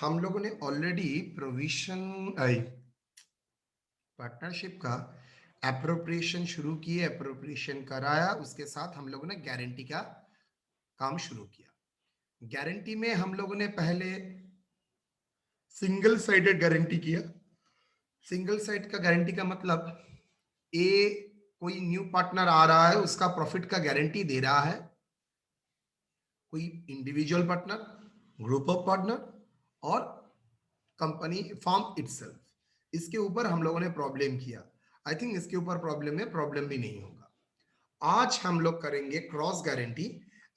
हम लोगों ने ऑलरेडी प्रोविजन पार्टनरशिप का एप्रोप्रिएशन शुरू किए, एप्रोप्रिएशन कराया, उसके साथ हम लोगों ने गारंटी का काम शुरू किया। गारंटी में हम लोगों ने पहले सिंगल साइडेड गारंटी किया। सिंगल साइड का गारंटी का मतलब ए कोई न्यू पार्टनर आ रहा है, उसका प्रॉफिट का गारंटी दे रहा है, कोई individual partner, group of partner और कंपनी फॉर्म इटसेल्फ। इसके ऊपर हम लोगों ने प्रॉब्लम किया। आई थिंक इसके ऊपर प्रॉब्लम भी नहीं होगा। आज हम लोग करेंगे क्रॉस गारंटी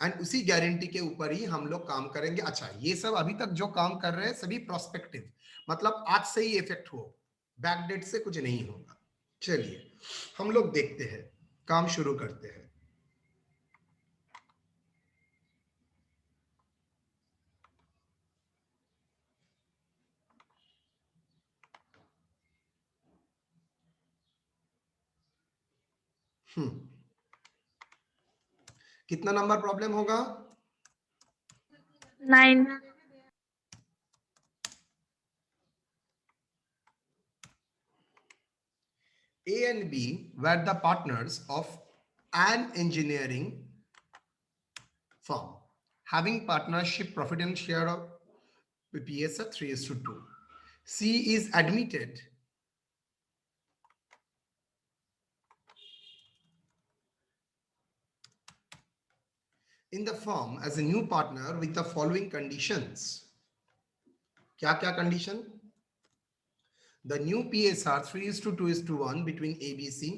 एंड उसी गारंटी के ऊपर ही हम लोग काम करेंगे। अच्छा, ये सब अभी तक जो काम कर रहे हैं सभी प्रोस्पेक्टिव, मतलब आज से ही इफेक्ट हो, बैकडेट से कुछ नहीं होगा। चलिए हम लोग देखते हैं, काम शुरू करते हैं। कितना नंबर प्रॉब्लम होगा? 9. A and B were the partners of an engineering firm having partnership profit and share of PPS at 3:2. C is admitted in the firm as a new partner with the following conditions. क्या condition? The new PSR 3:2:1 between ABC.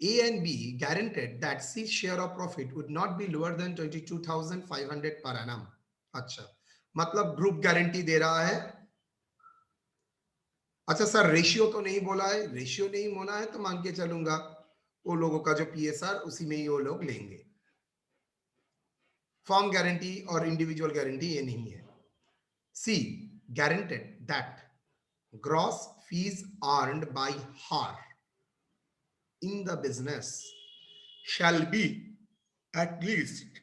A and B guaranteed that C's share of profit would not be lower than 22,500 per annum. अच्छा, मतलब group guarantee दे रहा है। अच्छा sir, ratio तो नहीं बोला है, रेशियो नहीं होना है तो मान के चलूंगा वो लोगों का जो पीएसआर उसी में ही वो लोग लेंगे। फॉर्म गारंटी और इंडिविजुअल गारंटी ये नहीं है। सी guaranteed that gross fees earned by her in the business shall be at least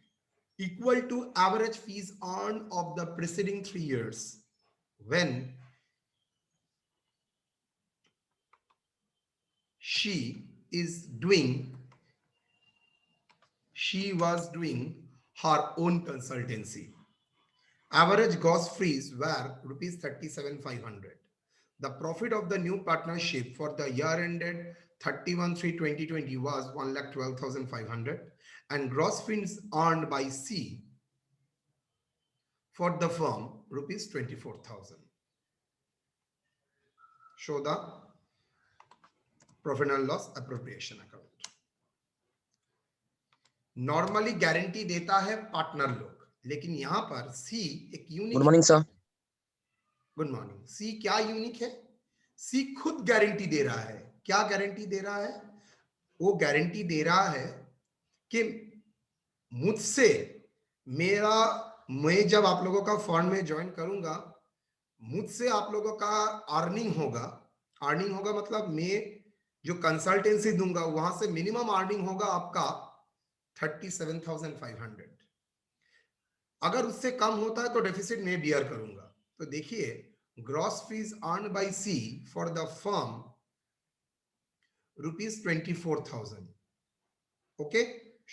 equal to average fees earned of the preceding 3 years when she was doing her own consultancy. Average gross fees were rupees 37,500. The profit of the new partnership for the year ended 31/3/2020 was 1,12,500 and gross fees earned by C for the firm rupees 24,000. Show the profit and loss appropriation account. Normally guarantee देता है partner लोग, लेकिन यहां पर C एक unique. Good morning sir. Good morning. C क्या unique है? सी खुद गारंटी दे रहा है। क्या गारंटी दे रहा है? वो गारंटी दे रहा है कि मुझसे मैं जब आप लोगों का फंड में ज्वाइन करूंगा, मुझसे आप लोगों का अर्निंग होगा मतलब मैं जो कंसल्टेंसी दूंगा वहां से मिनिमम अर्निंग होगा आपका 37,500। अगर उससे कम होता है तो डेफिसिट मैं बियर करूंगा। तो देखिए, gross fees earned by C for the firm rupees 24,000। Okay,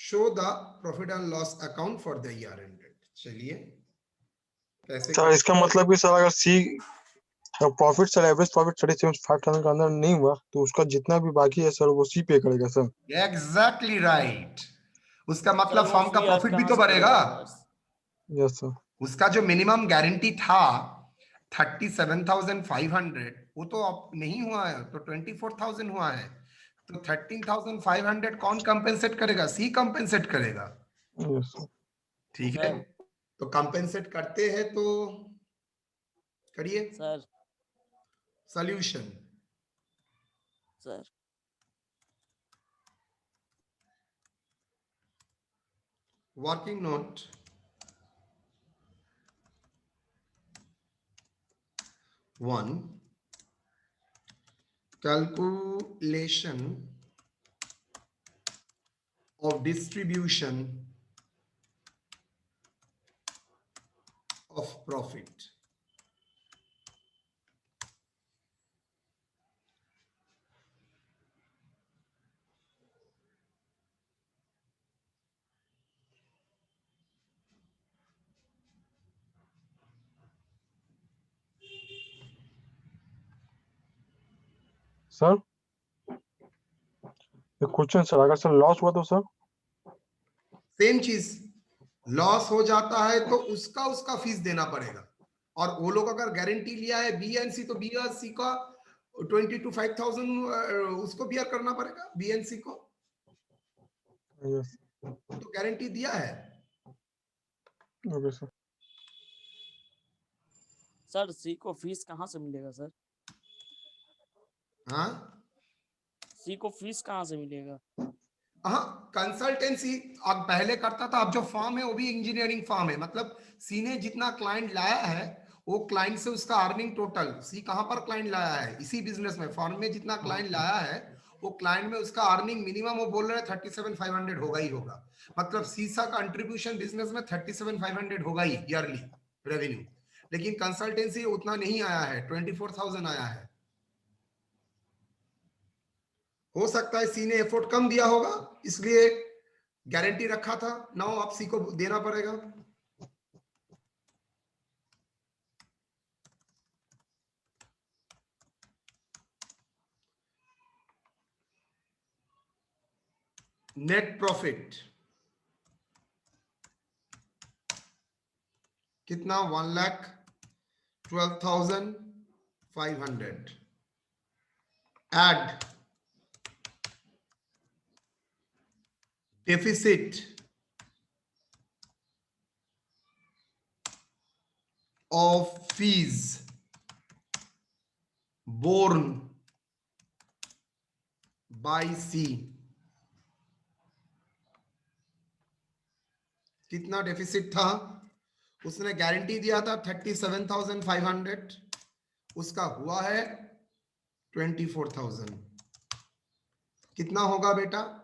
show the profit and loss account for the year ended. चलिए कैसे सर, इसका मतलब कि सर अगर C profit sir average profit 37,500 का अंदर नहीं हुआ तो उसका जितना भी बाकी है सर वो सी पे करेगा सर। Exactly right. उसका मतलब फर्म का प्रॉफिट भी तो बढ़ेगा। Yes sir. उसका जो मिनिमम गारंटी था 37,500 वो तो अब नहीं हुआ है, तो 24,000 हुआ है। तो 13,500 कौन कंपेंसेट करेगा? सी कंपेंसेट करेगा। Yes sir. ठीक है, तो कंपेंसेट करते हैं तो करिए sir. Solution. Sir working note 1, calculation of distribution of profit. Sir question sir, अगर सर लॉस हुआ तो सर? सेम चीज, लॉस हो जाता है तो उसका उसका फीस देना पड़ेगा। और वो लोग अगर गारंटी लिया है बीएनसी, तो बीएनसी का 20 to 5,000 उसको बियर करना पड़ेगा बीएनसी को, यस। तो गारंटी दिया है। Okay sir. सर सी को फीस कहाँ से मिलेगा सर? हाँ सी को फीस कहाँ से मिलेगा? हाँ, कंसल्टेंसी अब पहले करता था, अब जो फॉर्म है वो भी इंजीनियरिंग फॉर्म है। मतलब सी ने जितना क्लाइंट लाया है वो क्लाइंट से उसका अर्निंग टोटल, सी कहां पर क्लाइंट लाया है, इसी बिजनेस में फॉर्म में जितना क्लाइंट लाया है वो क्लाइंट में उसका अर्निंग मिनिमम वो बोल रहे हैं 37,500 होगा ही होगा। मतलब सीसा का कंट्रीब्यूशन बिजनेस में 37,500 होगा ही ईयरली रेवेन्यू। लेकिन कंसल्टेंसी उतना नहीं आया है, 24,000 आया है। हो सकता है सी ने एफर्ट कम दिया होगा इसलिए गारंटी रखा था। नाउ आप सी को देना पड़ेगा। नेट प्रॉफिट कितना? 1,12,500। Add deficit of fees borne by C। कितना डेफिसिट था? उसने गारंटी दिया था 37,500, उसका हुआ है 24,000। कितना होगा बेटा?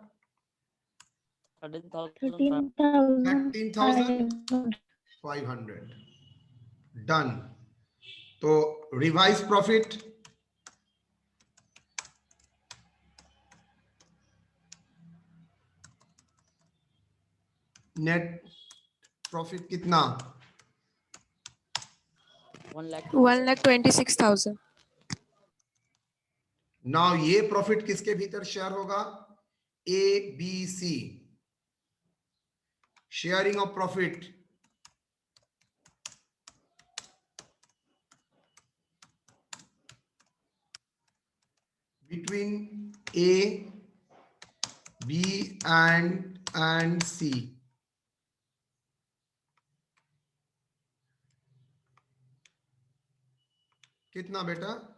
13,500। डन। तो रिवाइज प्रॉफिट नेट प्रॉफिट कितना? 1,26,000। नाउ ये प्रॉफिट किसके भीतर शेयर होगा? A B C. Sharing of profit between A, B and C। कितना बेटा?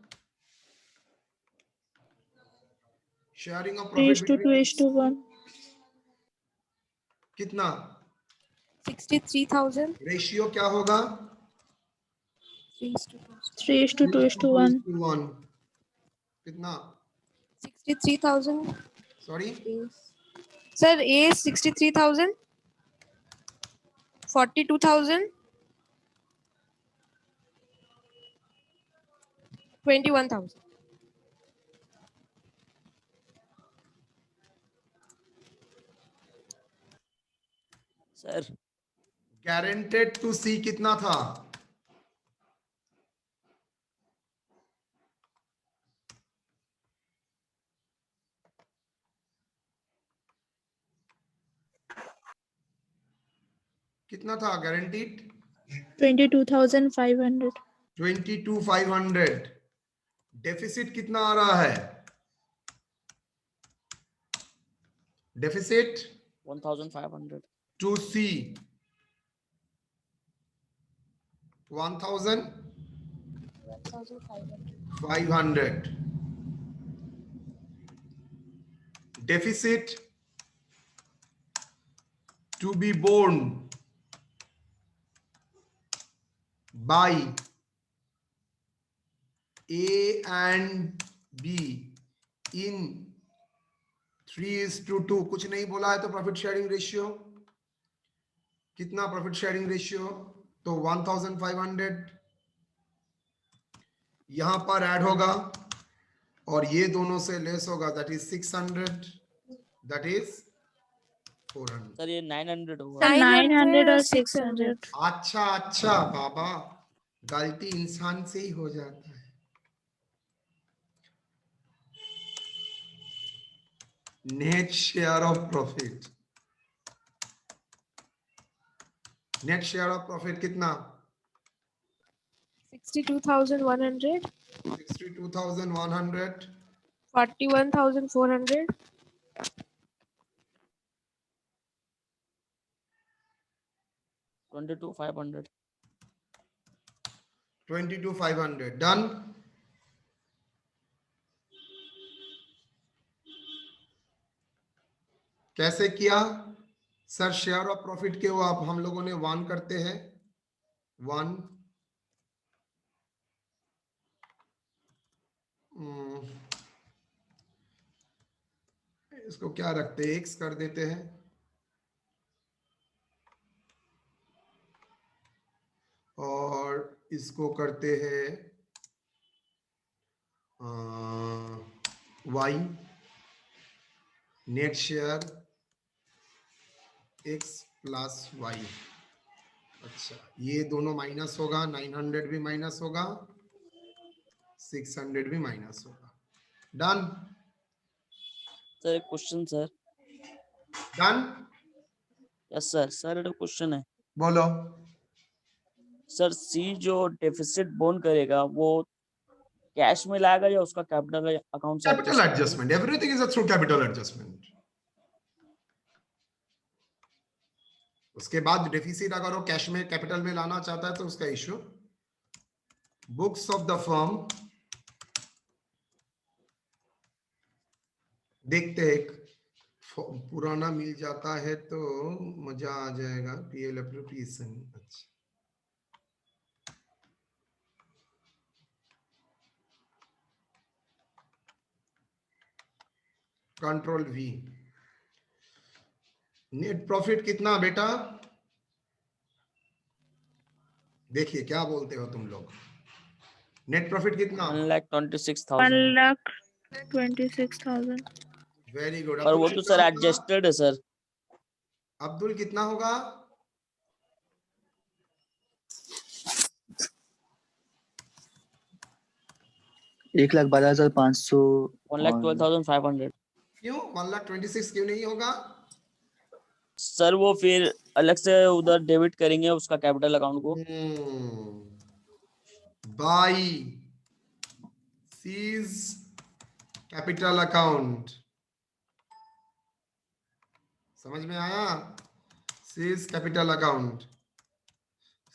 Sharing of profit 3:2:1। कितना? 63,000। रेशियो क्या होगा? 3:2:1। 1। कितना? 63,000। Sorry, sir A 63,000, 42,000, 21,000। Sir guaranteed to C कितना था? कितना था गारंटीड? 22,500। 22,500। डेफिसिट कितना आ रहा है? Deficit 1,500। To C 1,500। Deficit to be borne by A and B in 3:2। कुछ नहीं बोला है तो प्रॉफिट शेयरिंग रेशियो कितना? प्रॉफिट शेयरिंग रेशियो तो 1,500 यहां पर ऐड होगा और ये दोनों से लेस होगा, that is 600, that is 400। Sir ये 900 होगा। 900 और 600। अच्छा अच्छा बाबा, गलती इंसान से ही हो जाता है। Net share of profit, net share of profit कितना? 62,100, 62,100, 41,400, 22,500. 22,500 डन। कैसे किया सर? शेयर ऑफ प्रॉफिट के वो आप हम लोगों ने 1 करते हैं, 1 इसको क्या रखते हैं, x कर देते हैं, और इसको करते हैं y, net share x plus y। अच्छा, ये दोनों माइनस होगा, 900 भी माइनस होगा, 600 भी माइनस होगा। डन सर एक question sir. Done, yes sir. Sir एक क्वेश्चन है बोलो। सर। सी जो डेफिसिट बोन करेगा वो कैश में लाएगा या उसका कैपिटल अकाउंट से capital adjust adjustment, everything is through capital adjustment. उसके बाद डेफिसिट अगर वो कैश में कैपिटल में लाना चाहता है तो उसका issue, books of the firm देखते हैं, एक पुराना मिल जाता है तो मजा आ जाएगा। पीएल एप्रोप्रिएशन, अच्छा कंट्रोल वी। नेट प्रॉफिट कितना बेटा? देखिए क्या बोलते हो तुम लोग, नेट प्रॉफिट कितना? 1,26,000। 1,26,000, वेरी गुड। और वो तो सर एडजस्टेड है सर। अब्दुल कितना होगा? 1,12,500। 1,12,500। क्यों 1,26,000 क्यों नहीं होगा? सर वो फिर अलग से उधर डेबिट करेंगे उसका कैपिटल अकाउंट को। बाई सीज कैपिटल अकाउंट, समझ में आया? C's capital account,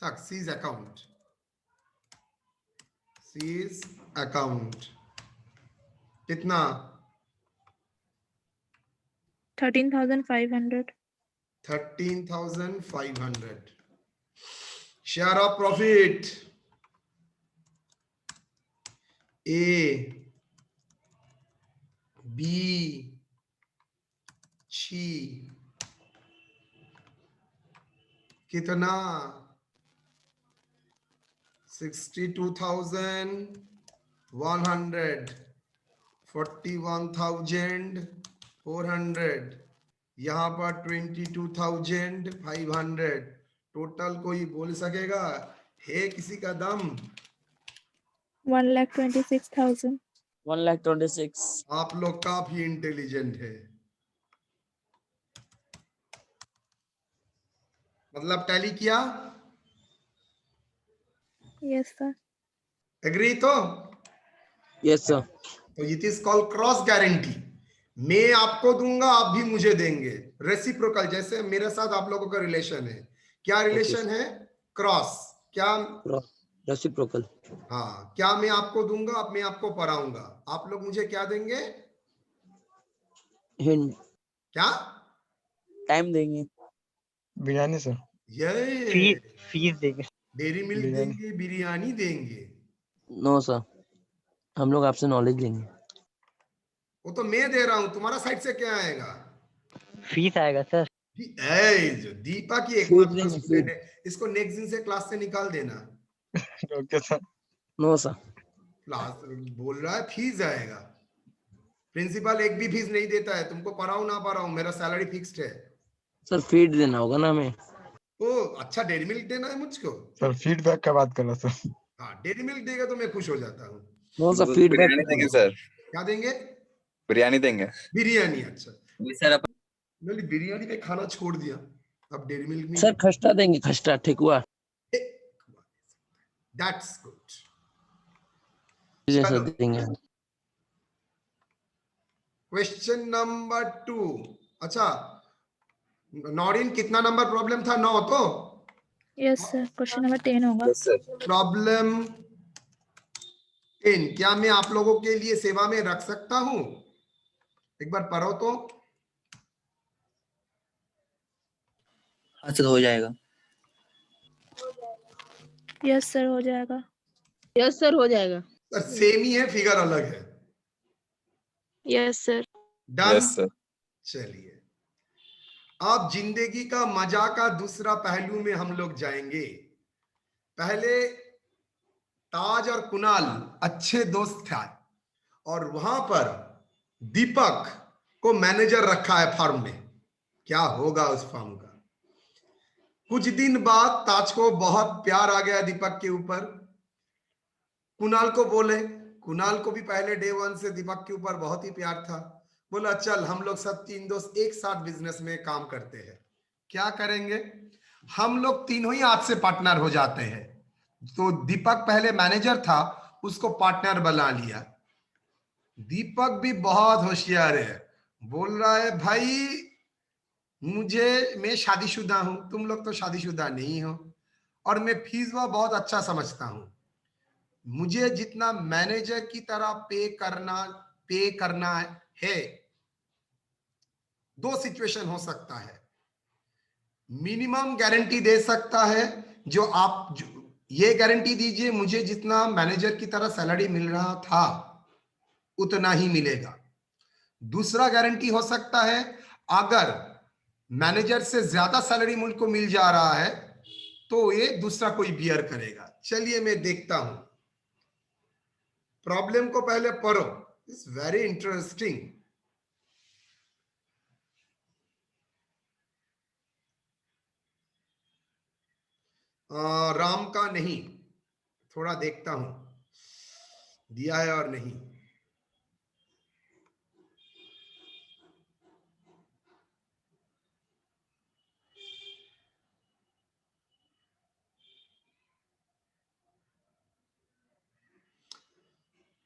C's account, C's account कितना? 13,500, 13,500। Share of profit A B C कितना? 62,100, 41,400, यहाँ पर 22,500। टोटल कोई बोल सकेगा? है किसी का दम? 1,26,000, 1,26,000। आप लोग काफी इंटेलिजेंट है, मतलब टैली किया? yes sir, एग्री तो? Yes sir. तो it is called cross guarantee. मैं आपको दूंगा, आप भी मुझे देंगे, रेसिप्रोकल। जैसे मेरे साथ आप लोगों का रिलेशन है, क्या रिलेशन है? क्रॉस। क्या? रेसिप्रोकल। हाँ, क्या मैं आपको दूंगा, अब मैं आपको पढ़ाऊंगा, आप लोग मुझे क्या देंगे? हिंट। क्या? टाइम देंगे। बिरयानी सर। ये फीस देंगे। Dairy milk biryani. देंगे, बिरयानी देंगे? नो सर, हम लोग आपसे नॉलेज लेंगे। वो तो मैं दे रहा हूं, तुम्हारा साइड से क्या आएगा? फीस आएगा सर। जो दीपा की एकमात्र स्टूडेंट है, इसको नेक्स्ट दिन से क्लास से निकाल देना। Okay sir. No sir. Class बोल रहा है फीस आएगा। प्रिंसिपल एक भी फीस नहीं देता है, तुमको पढ़ाऊं ना पढ़ाऊं, मेरा सैलरी फिक्स्ड है। सर फीड देना होगा ना हमें। ओ अच्छा, डेयरी मिल्क देना है मुझको? सर फीडबैक का बात कर रहा सर। हाँ, डेयरी मिल्क देगा तो मैं खुश हो जाता हूँ। नो सर, फीडबैक बिरयानी देंगे सर। क्या देंगे? बिरयानी देंगे। बिरयानी, अच्छा। सर अपन मैंने बिरयानी में खाना छोड़ दिया, अब डेयरी मिल्क में। सर खस्ता देंगे, खस्ता ठेकुआ दैट्स गुड। सर चलो, देंगे। Question number 2। अच्छा, नॉरिन कितना नंबर प्रॉब्लम था? 9 तो यस सर, क्वेश्चन नंबर 10 होगा। Yes sir. प्रॉब्लम 10 क्या मैं आप लोगों के लिए सेवा में रख सकता हूं? एक बार पढ़ो तो। हाँ सर हो जाएगा। यस सर, हो जाएगा। यस सर हो जाएगा। सर सेम ही है, फिगर अलग है। Yes sir. Done. Yes sir. चलिए, अब जिंदगी का मजा का दूसरा पहलू में हम लोग जाएंगे। पहले ताज और कुणाल अच्छे दोस्त थे, और वहां पर दीपक को मैनेजर रखा है फर्म में। क्या होगा उस फर्म का? कुछ दिन बाद ताज को बहुत प्यार आ गया दीपक के ऊपर। कुणाल को बोले, कुणाल को भी पहले डे 1 से दीपक के ऊपर बहुत ही प्यार था। बोला चल हम लोग सब 3 दोस्त एक साथ बिजनेस में काम करते हैं। क्या करेंगे? हम लोग तीनों ही आज से पार्टनर हो जाते हैं। तो दीपक पहले मैनेजर था, उसको पार्टनर बना लिया। दीपक भी बहुत होशियार है, बोल रहा है भाई मैं शादीशुदा हूं, तुम लोग तो शादीशुदा नहीं हो, और मैं फीस बहुत अच्छा समझता हूं। मुझे जितना मैनेजर की तरह पे करना है, 2 सिचुएशन हो सकता है। मिनिमम गारंटी दे सकता है, ये गारंटी दीजिए मुझे जितना मैनेजर की तरह सैलरी मिल रहा था उतना ही मिलेगा। दूसरा गारंटी हो सकता है, अगर मैनेजर से ज्यादा सैलरी मुझको मिल जा रहा है तो ये दूसरा कोई बियर करेगा। चलिए मैं देखता हूं, प्रॉब्लम को पहले पढ़ो, इट्स वेरी इंटरेस्टिंग। राम का नहीं, थोड़ा देखता हूं दिया है और नहीं।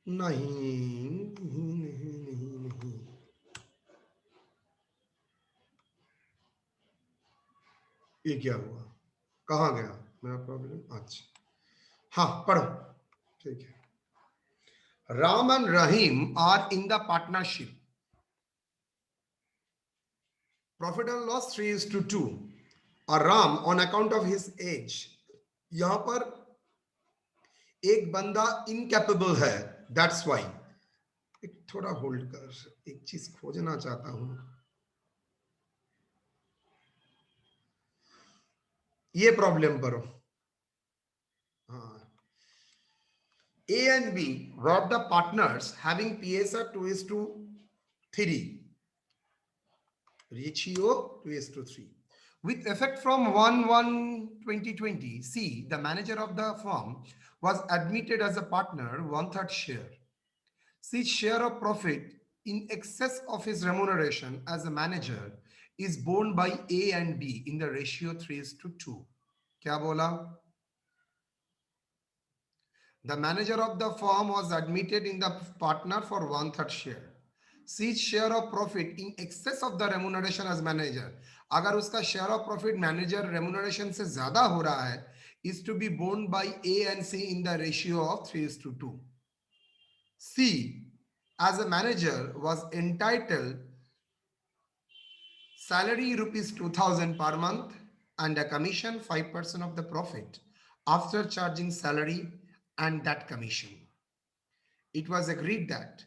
नहीं नहीं नहीं नहीं नहीं, ये क्या हुआ? कहाँ गया मेरा प्रॉब्लम? अच्छा हाँ, पढ़ो। ठीक है। Ram and Rahim are in the partnership. Profit and loss 3:2. और Ram on account of his age, यहां पर एक बंदा इनकैपेबल है, दैट्स वाई। एक थोड़ा होल्ड कर, एक चीज खोजना चाहता हूं। ये प्रॉब्लम करो। हाँ, A and B were the partners having PSR 2:3, ratio 2:3. With effect from 1/1/2020, C, the manager of the firm, was admitted as a partner 1/3 share. C's share of profit in excess of his remuneration as a manager is borne by A and B in the ratio 3:2. क्या बोला? The manager of the firm was admitted in the partner for 1/3 share. C's share of profit in excess of the remuneration as manager, अगर उसका share of profit manager remuneration से ज्यादा हो रहा है, is to be borne by A and C in the ratio of 3:2. C, as a manager, was entitled salary rupees 2,000 per month and a commission 5% of the profit after charging salary and that commission. It was agreed that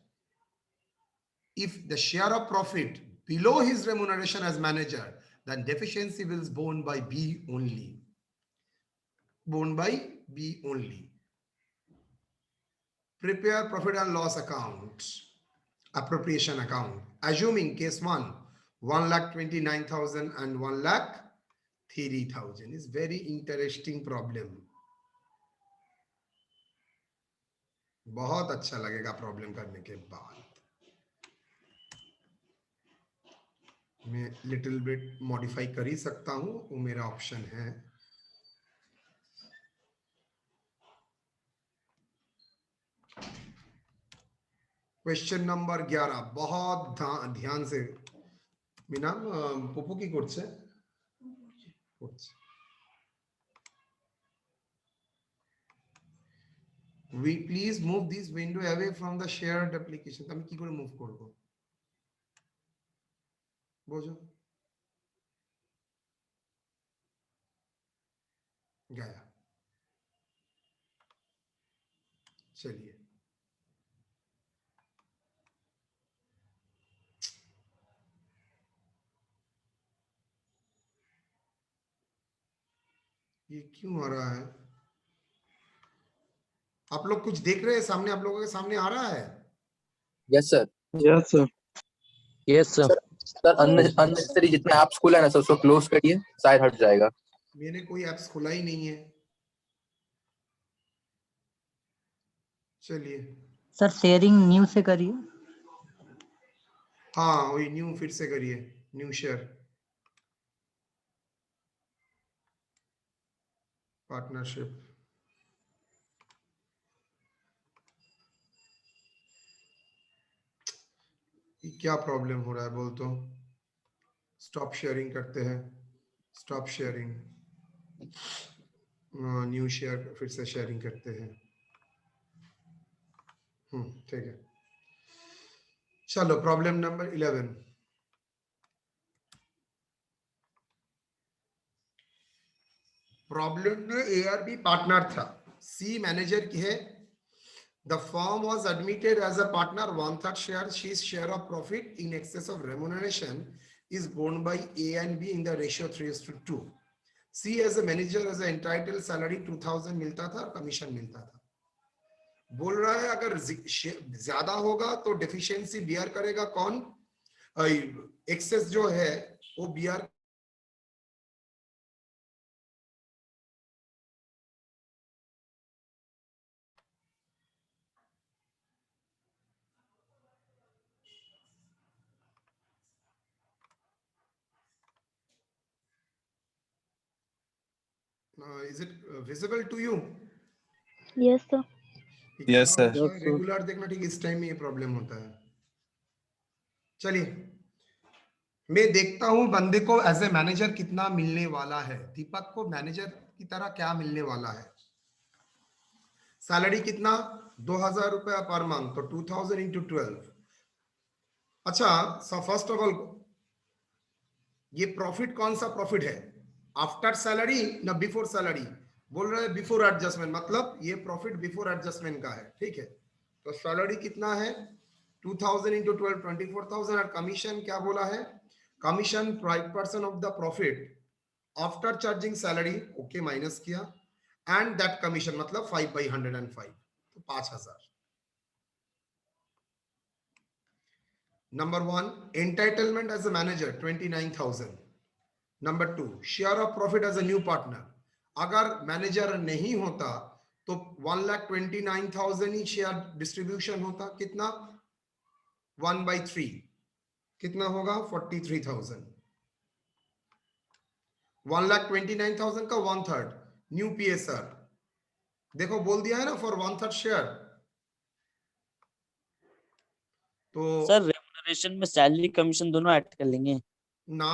if the share of profit below his remuneration as manager, then deficiency will be borne by B only. Borne by B only. Prepare profit and loss account, appropriation account. Assuming case 1, 1,29,000 and 1,03,000 is very interesting problem. बहुत अच्छा लगेगा problem करने के बाद। मैं little bit modify कर ही सकता हूं, वो मेरा ऑप्शन है। क्वेश्चन नंबर 11 बहुत ध्यान से मीना पुपू की করছে we please move this window away from the shared application। আমি কি করে মুভ করব বোঝো? गया। चलिए ये क्यों आ रहा है? आप लोग कुछ देख रहे हैं सामने? आप लोगों के सामने आ रहा है? Yes sir. Yes sir. Yes sir. Sir unnecessary जितने ऐप्स खुला है ना सर उसको क्लोज करिए, शायद हट जाएगा। मैंने कोई ऐप्स खुला ही नहीं है। चलिए सर शेयरिंग न्यू से करिए। हाँ वही न्यू फिर से करिए, न्यू शेयर पार्टनरशिप। क्या प्रॉब्लम हो रहा है बोल तो? स्टॉप शेयरिंग करते हैं, स्टॉप शेयरिंग, न्यू शेयर फिर से शेयरिंग करते हैं। ठीक है चलो प्रॉब्लम नंबर 11। प्रॉब्लम में ए और बी पार्टनर था, सी मैनेजर की है। The firm was admitted as a partner, 1/3 share, she's share of profit in excess of remuneration is borne by A and B in the ratio 3:2. C as a manager as a entitled salary 2000 मिलता था और commission मिलता था। बोल रहा है अगर ज्यादा होगा तो डेफिशिएंसी बियर करेगा कौन? एक्सेस जो है वो bear is it visible to you? Yes sir. Yes, sir. Regular देखना ठीक, इस टाइम में ये प्रॉब्लम होता है। चलिए मैं देखता हूं बंदे को एज ए मैनेजर कितना मिलने वाला है। दीपक को मैनेजर की तरह क्या मिलने वाला है? सैलरी कितना? 2000 रुपया पर मंथ, तो 2000 इंटू 12। अच्छा फर्स्ट ऑफ ऑल ये प्रॉफिट कौन सा प्रॉफिट है? आफ्टर सैलरी ना बिफोर सैलरी? बोल रहे हैं बिफोर एडजस्टमेंट, मतलब ये प्रॉफिट बिफोर एडजस्टमेंट का है। ठीक है तो सैलरी कितना है? 2000 इंटू 12 24,000। और कमीशन क्या बोला है? Commission 5% of the profit after charging salary, okay minus किया, एंड दैट कमीशन मतलब 5/105 तो 5000। Number 1 entitlement as a manager 29,000। Number 2 share of profit as a new partner, अगर मैनेजर नहीं होता तो 1,29,000 ही शेयर डिस्ट्रीब्यूशन होता। कितना? 1/3 कितना होगा? 43,000। 1,29,000 का 1/3 न्यू पीएसआर, देखो बोल दिया है ना फॉर 1/3 शेयर। तो सर रेम्युनरेशन में सैलरी कमीशन दोनों ऐड कर लेंगे ना,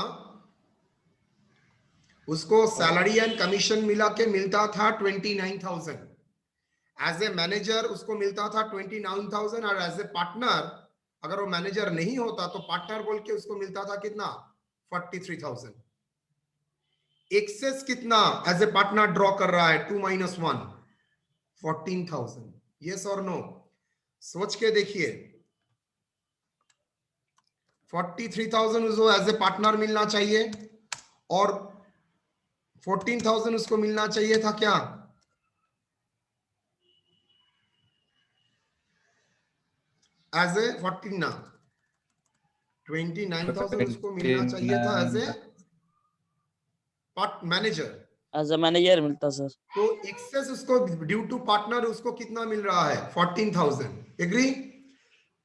उसको सैलरी एंड कमीशन मिला के मिलता था 29,000। एज ए मैनेजर उसको मिलता था 29,000 और एज ए पार्टनर अगर वो मैनेजर नहीं होता तो पार्टनर बोल के उसको मिलता था कितना? 43,000। एक्सेस कितना एज ए पार्टनर ड्रॉ कर रहा है? 2 - 1 14,000। यस और नो? सोच के देखिए 43,000 उसको एज ए पार्टनर मिलना चाहिए और 14,000 उसको मिलना चाहिए था क्या? एज ए 14 ना 29,000 उसको मिलना चाहिए था as a manager. As a manager मिलता सर। तो एक्सेस उसको ड्यू टू पार्टनर उसको कितना मिल रहा है? 14,000। एग्री?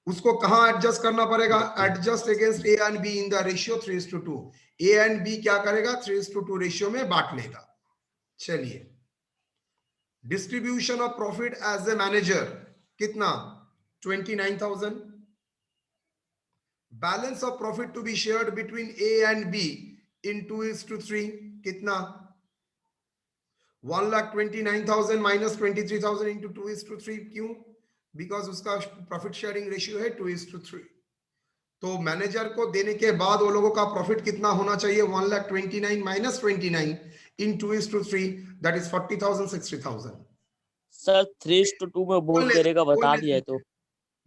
उसको कहां एडजस्ट करना पड़ेगा? Adjust against A and B in the ratio 3:2। A and B क्या करेगा? 3:2 रेशियो में बांट लेगा। चलिए, distribution of profit as a manager कितना? 29,000। Balance of profit to be shared between A and B in 2:3 कितना? 1,29,000 माइनस 23,000 इंटू 2:3। क्यों? Because उसका प्रॉफिट शेयरिंग रेशियो है 2:3। तो मैनेजर को देने के बाद वो लोगों का प्रॉफिट कितना होना चाहिए? 1,29,000 minus 29 in 2:3, that is 40,000 60,000। Sir 3:2 में बोल करेगा, बता दिया है तो।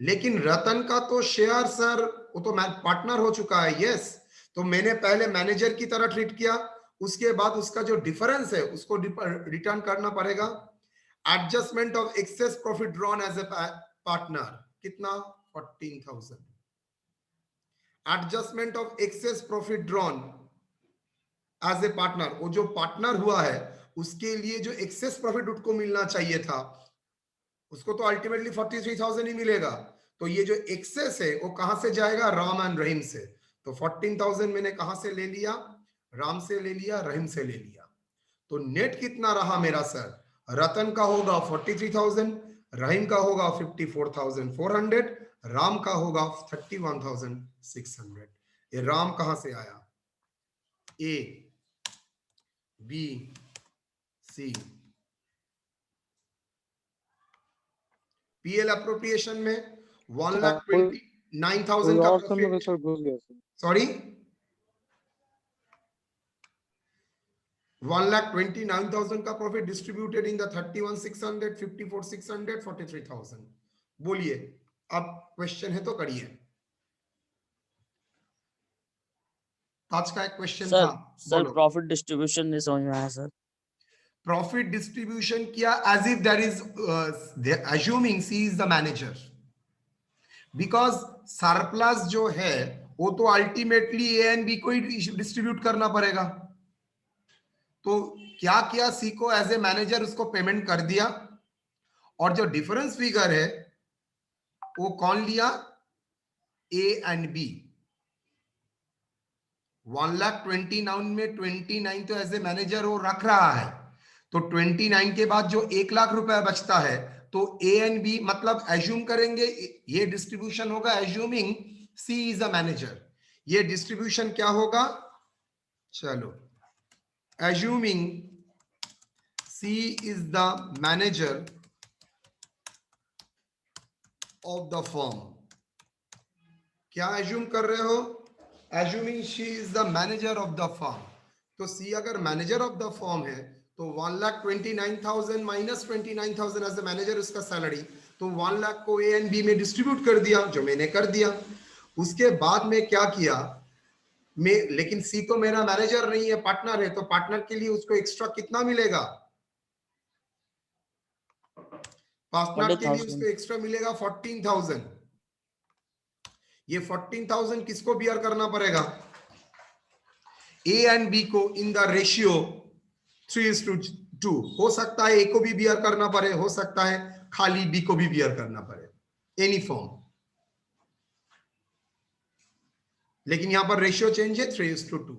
लेकिन रतन का तो शेयर सर, वो तो पार्टनर हो चुका है। यस, तो मैंने पहले मैनेजर की तरह ट्रीट किया, उसके बाद उसका जो डिफरेंस है उसको रिटर्न करना पड़ेगा। Adjustment of excess profit drawn as a partner कितना? 14,000। Adjustment of excess profit drawn as a partner, वो जो पार्टनर हुआ है उसके लिए जो एक्सेस प्रॉफिट उसको मिलना चाहिए था, उसको तो अल्टीमेटली 43,000 ही मिलेगा। तो ये जो एक्सेस है वो कहां से जाएगा? राम एंड रहीम से। तो 14,000 मैंने कहां से ले लिया? राम से ले लिया, रहीम से ले लिया। तो नेट कितना रहा मेरा सर? रतन का होगा 43,000, रहीम का होगा 54,400, राम का होगा 31,600। ये राम कहां से आया? A B C. P L appropriation में 1,29,000 का प्रॉफिट, सॉरी 1,29,000 का प्रॉफिट डिस्ट्रीब्यूटेड इन द 31,600, 54,600, 43,000। बोलिए, अब क्वेश्चन है तो करिए। आज का एक क्वेश्चन था। सर प्रॉफिट डिस्ट्रीब्यूशन नहीं समझ में आया सर। प्रॉफिट डिस्ट्रीब्यूशन किया as if there is assuming C is the manager, because surplus जो है वो तो अल्टीमेटली ए एंड बी को ही डिस्ट्रीब्यूट करना पड़ेगा। तो क्या किया? सी को एज ए मैनेजर उसको पेमेंट कर दिया, और जो डिफरेंस फिगर है वो कौन लिया? ए एंड बी। 1,29,000 में 29 तो एज ए मैनेजर वो रख रहा है, तो 29 के बाद जो 1,00,000 रुपया बचता है तो ए एंड बी, मतलब एज्यूम करेंगे ये डिस्ट्रीब्यूशन होगा assuming C is a manager. ये डिस्ट्रीब्यूशन क्या होगा? चलो, assuming C is the manager of the firm. क्या एज्यूम कर रहे हो? Assuming she is the manager of the firm. तो सी अगर मैनेजर ऑफ द फर्म है तो 1,29,000 माइनस 29,000 एज ए मैनेजर उसका सैलरी, तो 1,00,000 को ए एंड बी में डिस्ट्रीब्यूट कर दिया, जो मैंने कर दिया। उसके बाद में क्या किया मैं, लेकिन सी तो मेरा मैनेजर नहीं है, पार्टनर है, तो पार्टनर के लिए उसको एक्स्ट्रा कितना मिलेगा? पार्टनर के लिए उसको एक्स्ट्रा मिलेगा 14,000। ये 14,000 किसको बियर करना पड़ेगा? ए एंड बी को इन द रेशियो 3:2। हो सकता है ए को भी बियर करना पड़े, हो सकता है खाली बी को भी बियर करना पड़े, एनी फॉर्म, लेकिन यहां पर रेशियो चेंज है 3:2।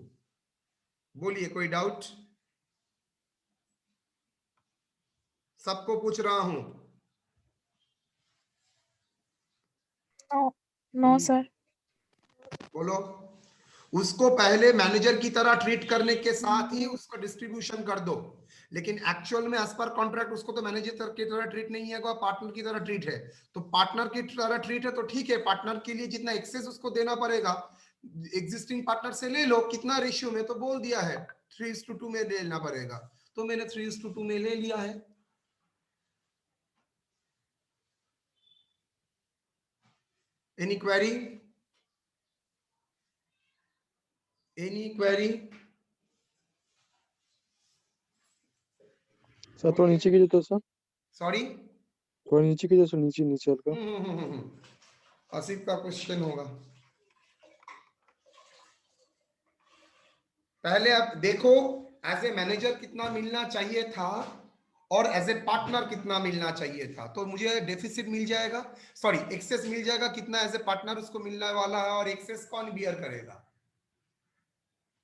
बोलिए, कोई डाउट? सबको पूछ रहा हूं। No sir. बोलो। उसको पहले मैनेजर की तरह ट्रीट करने के साथ ही उसको डिस्ट्रीब्यूशन कर दो, लेकिन एक्चुअल में एज पर कॉन्ट्रैक्ट उसको तो मैनेजर की तरह ट्रीट नहीं है, पार्टनर की तरह ट्रीट है। तो पार्टनर की तरह ट्रीट है तो ठीक है, पार्टनर के लिए जितना एक्सेस उसको देना पड़ेगा एग्जिस्टिंग पार्टनर से ले लो। कितना रेशियो में? तो बोल दिया है 3:2 में लेना पड़ेगा, तो मैंने 3:2 में ले लिया है। Any query? Any query? Sir थोड़ा नीचे कीजिए तो सर, सॉरी, थोड़ा नीचे कीजिए सर, नीचे नीचे हल्का। आसिफ का क्वेश्चन होगा। पहले आप देखो एज ए मैनेजर कितना मिलना चाहिए था, और एज ए पार्टनर कितना मिलना चाहिए था। तो मुझे डेफिसिट मिल जाएगा, सॉरी एक्सेस मिल जाएगा कितना एज ए पार्टनर उसको मिलने वाला है, और एक्सेस कौन बियर करेगा,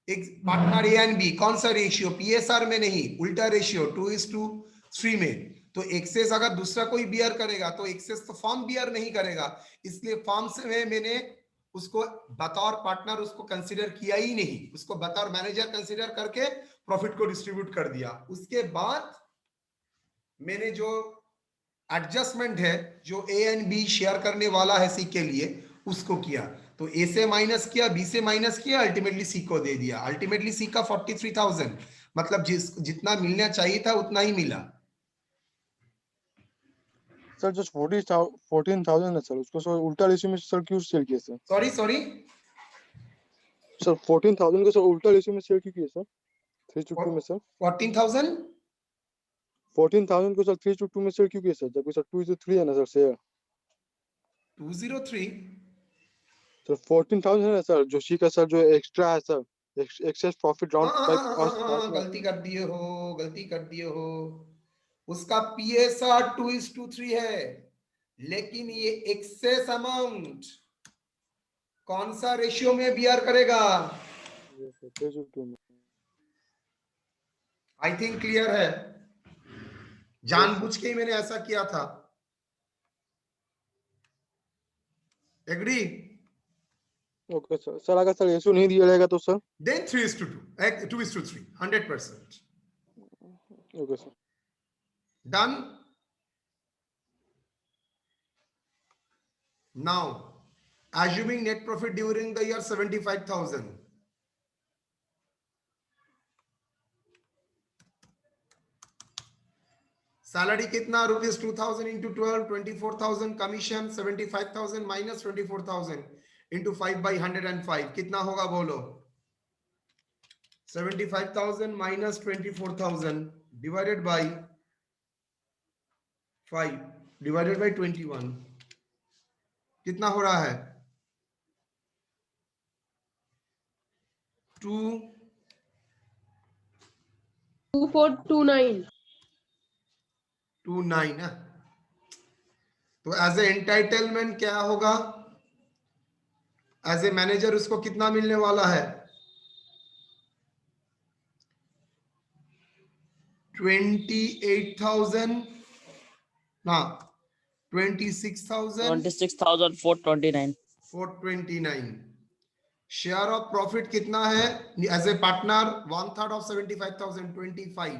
एक पार्टनर ए एंड बी। कौन सा रेशियो, पीएसआर में नहीं, उल्टा रेशियो 2:3 में। तो एक्सेस अगर दूसरा कोई बियर करेगा तो एक्सेस तो फर्म बियर नहीं करेगा, इसलिए फर्म से मैंने उसको बतौर पार्टनर उसको कंसीडर किया ही नहीं, उसको बतौर मैनेजर कंसीडर करके प्रॉफिट को डिस्ट्रीब्यूट कर दिया। उसके बाद मैंने जो एडजस्टमेंट है जो ए एंड बी शेयर करने वाला है सी के लिए उसको किया, तो ए से माइनस किया, बी से माइनस किया, अल्टीमेटली सी को दे दिया। अल्टीमेटली सी का 43,000, मतलब जितना मिलना चाहिए था उतना ही मिला। सर जो 14,000 है सर, उसको सर उल्टा रेशियो में सर क्यों शेयर किया सर? सॉरी सर 14,000 को सर उल्टा रेशियो में शेयर क्यों किया सर 3:2 में सर? 14,000 को सर 3:2 में शेयर क्यों किया सर, जबकि सर 2:3 है ना सर शेयर? 203 सर 14,000 है ना सर, जो सी का सर जो एक्स्ट्रा है sir, access profit round by cost. गलती कर दिए हो, उसका पीएसआर 2:3 है, लेकिन ये एक्सेस अमाउंट कौन सा रेशियो में बियर करेगा? आई थिंक क्लियर है, जानबूझ के ही मैंने ऐसा किया था। एग्री? Okay sir. सर अगर सर रेशियो नहीं दिया जाएगा तो sir? Then 3:2, 2:3, 100%। Okay sir. Done. Now, assuming net profit during the year 75,000. Salary कितना? Rupees 2,000 into 12, 24,000. Commission 75,000 minus 24,000 into 5/105. कितना होगा बोलो? 75,000 minus 24,000 divided by 5 divided by 21, कितना हो रहा है? 2429 है। तो एज ए एंटाइटलमेंट क्या होगा? एज ए मैनेजर उसको कितना मिलने वाला है? 28,000 ना 26,429। शेयर ऑफ प्रॉफिट कितना है as a partner? 1/3 of 75,000, 25।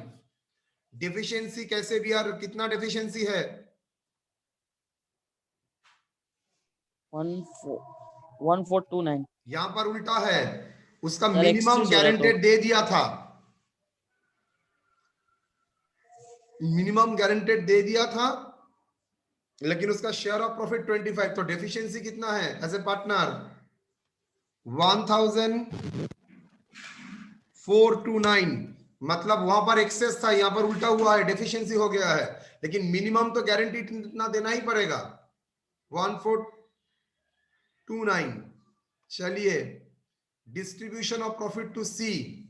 Deficiency कैसे भी यार, कितना डेफिशिएंसी है? 1429। यहां पर उल्टा है, उसका सर, मिनिमम excuse हो रहा गारंटेड तो। दे दिया था, मिनिमम गारंटेड दे दिया था, लेकिन उसका शेयर ऑफ प्रॉफिट 25। तो डेफिशिएंसी कितना है एज ए पार्टनर? 1,429। मतलब वहां पर एक्सेस था, यहां पर उल्टा हुआ है, डेफिशिएंसी हो गया है, लेकिन मिनिमम तो गारंटी इतना देना ही पड़ेगा, 1,429। चलिए, distribution of profit to C,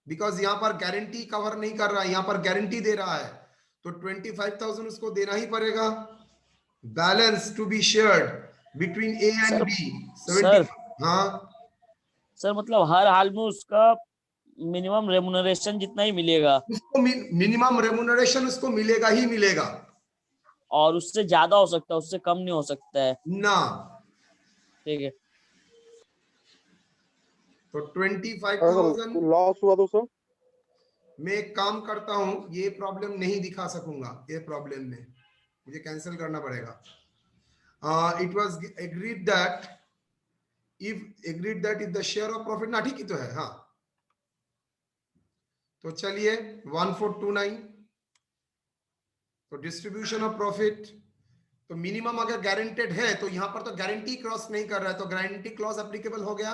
because यहां पर गारंटी कवर नहीं कर रहा है, यहां पर गारंटी दे रहा है, तो 25,000 उसको देना ही पड़ेगा। Balance to be shared between A and B 70। हाँ सर, मतलब हर हाल में उसका मिनिमम रेमुनरेशन जितना ही मिलेगा, उसको मिनिमम रेमुनरेशन उसको मिलेगा ही मिलेगा, और उससे ज्यादा हो सकता है, उससे कम नहीं हो सकता है। ना। ठीक है। तो 25,000 लॉस हुआ तो सर? मैं एक काम करता हूं, ये प्रॉब्लम नहीं दिखा सकूंगा, ये प्रॉब्लम में मुझे कैंसिल करना पड़ेगा। It was agreed that if the share of profit, ना ठीक ही तो है। हाँ, तो चलिए 1,429। तो डिस्ट्रीब्यूशन ऑफ प्रॉफिट, तो मिनिमम अगर गारंटेड है तो यहां पर तो गारंटी क्रॉस नहीं कर रहा है, तो गारंटी क्लॉज एप्लीकेबल हो गया।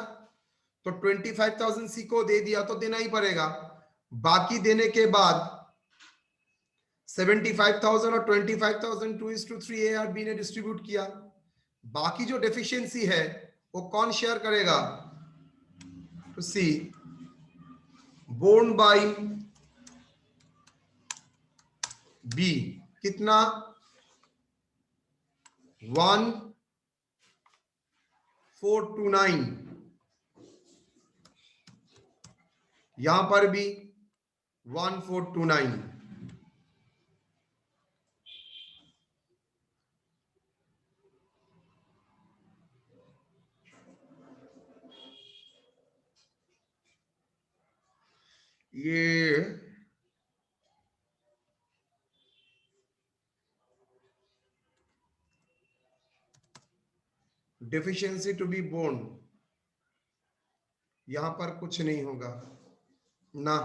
तो 25,000 सी को दे दिया तो देना ही पड़ेगा। बाकी देने के बाद 75,000 और 25,000 2:3 ए और बी ने डिस्ट्रीब्यूट किया। बाकी जो डेफिशिएंसी है वो कौन शेयर करेगा? तो सी, बोर्न बाय बी कितना 1429, यहां पर भी 1429। ये डेफिशिएंसी टू बी बोर्न, यहां पर कुछ नहीं होगा ना,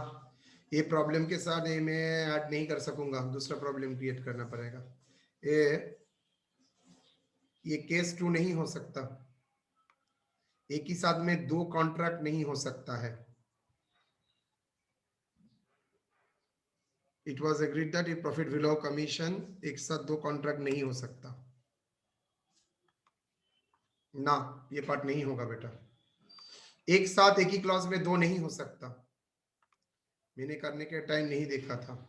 ये प्रॉब्लम के साथ ये मैं ऐड नहीं कर सकूंगा, दूसरा प्रॉब्लम क्रिएट करना पड़ेगा। ये केस 2 नहीं हो सकता, एक ही साथ में दो कॉन्ट्रैक्ट नहीं हो सकता है। It was agreed that if profit below commission, एक साथ दो कॉन्ट्रैक्ट नहीं हो सकता ना, ये पार्ट नहीं होगा बेटा, एक साथ एक ही क्लॉज में दो नहीं हो सकता, मैंने करने के टाइम नहीं देखा था।